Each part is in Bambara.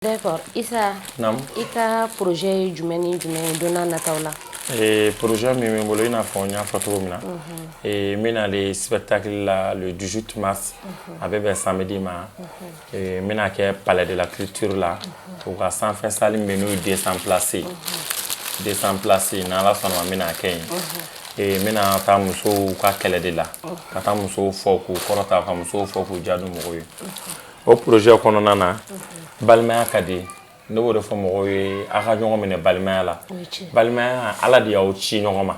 D'accord. Issa, Nam. I ka projet ye jumɛn ni jumɛn ye don n'a nataw la? Projet min bɛ n bolo i n'a fɔ n y'a fɔ cogo min na. N bɛna le spectacle la le 18 mars a bɛ bɛn samedi ma. N bɛna kɛ Palais de la Culture la. U ka sanfɛ salle min bɛ n'o ye 200 places. 200 places n'Ala sɔnna n bɛna kɛ yen. N bɛna taa musow ka kɛlɛ de la. Ka taa musow fɔ k'u kɔrɔta ka musow fɔ k'u diya mɔgɔw ye. O projet kɔnɔna na balimaya ka di ne b'o de fɔ mɔgɔw ye a ka ɲɔgɔn minɛ balimaya la. Balimaya Ala de y'aw ci ɲɔgɔn ma.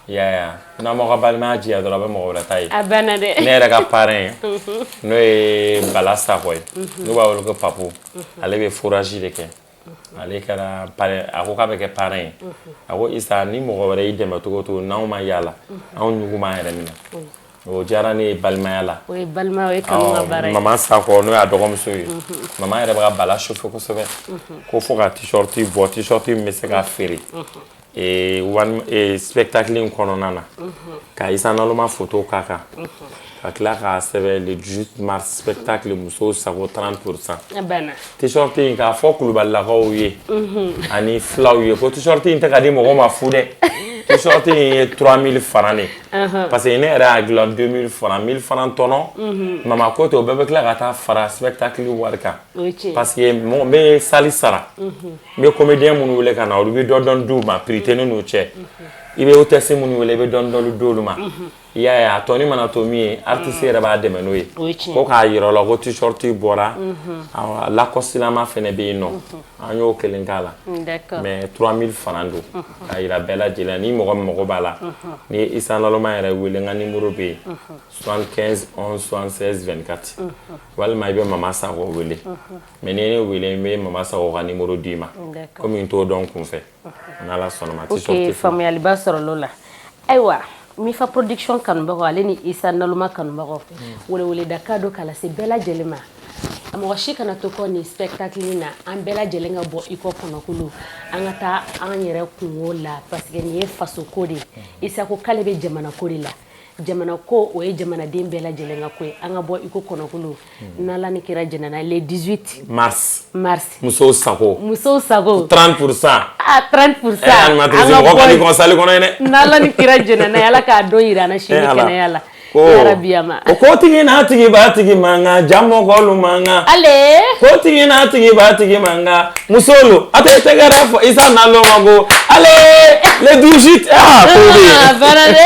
Ya n'a m'aw ka balimaya diya dɔrɔn a bɛ mɔgɔ wɛrɛ ta ye. A banna dɛ. Ne yɛrɛ ka parrain n'o ye Bala Sakɔ ye. N'u b'a wele ko Papu. Ale bɛ fourrage de kɛ. Ale kɛra parrain a ko k'a bɛ kɛ parrain ye. A ko Issa ni mɔgɔ wɛrɛ y'i dɛmɛ cogo o cogo n'anw ma yala anw ɲugun b'an yɛrɛ minɛ. O diyara ne ye balimaya la. O ye balimaya o ye kanu ka baara ye. Maman Sakɔ n'o y'a dɔgɔmuso ye. Maman yɛrɛ bɛ ka Bala chauffer kosɛbɛ. Ko fo ka t-shirt bɔ t-shirt min bɛ se ka feere. Spectacle in kɔnɔna na. Ka Issa Naloma photo k'a kan. Ka tila k'a sɛbɛn le 18 mars spectacle musow sago 30%. A banna. T-shirt in k'a fɔ Kulubalilakaw ye. Ani filaw ye ko t-shirt in tɛ ka di mɔgɔ ma fu dɛ. T-shirt in ye 3000 francs de. Parce que ne yɛrɛ y'a dilan 2000 francs 1000 francs tɔnɔ. Mama ko ten o bɛɛ bɛ tila ka taa fara spectacle wari kan. Parce que n bɛ salle sara. N bɛ comédien minnu wele ka na olu bɛ dɔ dɔn d'u ma prix tɛ ne n'u cɛ. I bɛ hôtesse minnu wele i bɛ dɔn dɔn d'olu ma. I y'a ye a tɔni mana to min ye artiste yɛrɛ b'a dɛmɛ n'o ye. Ko k'a yira o la ko t-shirt bɔra. Lakɔsilama fɛnɛ bɛ yen nɔ. An y'o kelen k'a la. Mais 3000 francs don. K'a yira bɛɛ lajɛlen ni mɔgɔ min mago b'a la. Ni ye Issa Naloma yɛrɛ wele n ka numéro bɛ yen. 75 11 76 24. Walima i bɛ Maman Sakɔ wele. Mais ni ye ne wele n bɛ Maman Sakɔ ka numéro d'i ma. Komi n t'o dɔn kun fɛ. N'Ala sɔnna ma t-shirt Ok, faamuyaliba sɔrɔla la. Ayiwa, Mifa Production kanubagaw ale ni Issa Naloma kanubagaw. Weleweleda ka don k'a lase bɛɛ lajɛlen ma. A mɔgɔ si kana to kɔ nin spectacle na an bɛɛ lajɛlen ka bɔ i kɔ kɔnɔkulu. An ka taa an yɛrɛ kungo la parce que nin ye faso ko de ye. Issa ko k'ale bɛ jamana ko de la. Jamana ko o ye jamanaden bɛɛ lajɛlen ka ko ye. An ka bɔ i ko kɔnɔkulu. N'Ala ni kira jɛnana le 18 mars. Musow sago. Musow sago. 30%. Ah 30%. Animatrice mɔgɔ ka di kɔnɔ salle kɔnɔ ye dɛ. N'Ala ni kira jɛnana Ala k'a don yira an na sini kɛnɛya la. Yarabiyama. O ko tigi n'a tigi b'a tigi mankan ja mɔgɔlu mankan. Ale. Ko tigi n'a tigi b'a tigi mankan. Musolu a tɛ tɛgɛrɛ fɔ Issa Naloma ko ale le 18 Banna dɛ.